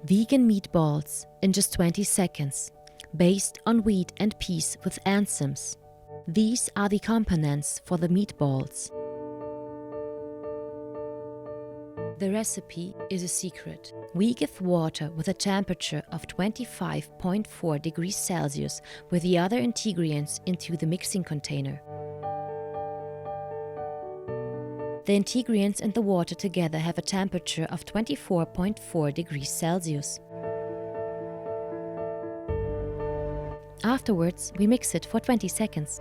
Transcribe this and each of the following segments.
Vegan meatballs in just 20 seconds, based on wheat and peas with enzymes. These are the components for the meatballs. The recipe is a secret. We give water with a temperature of 25.4 degrees Celsius with the other ingredients into the mixing container. The ingredients and the water together have a temperature of 24.4 degrees Celsius. Afterwards, we mix it for 20 seconds.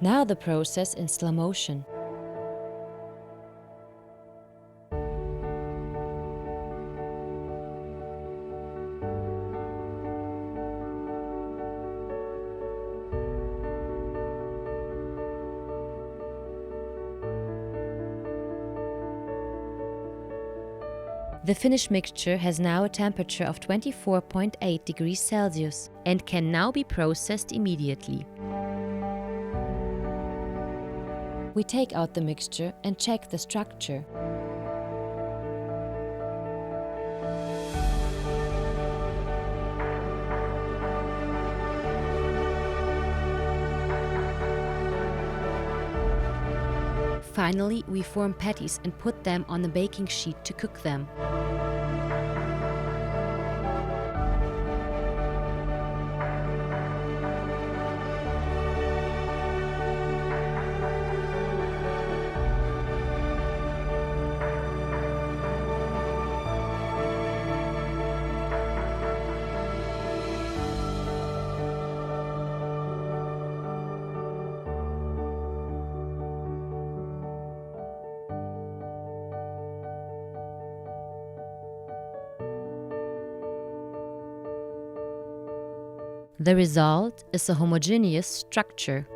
Now the process in slow motion. The finished mixture has now a temperature of 24.8 degrees Celsius and can now be processed immediately. We take out the mixture and check the structure. Finally, we form patties and put them on the baking sheet to cook them. The result is a homogeneous structure.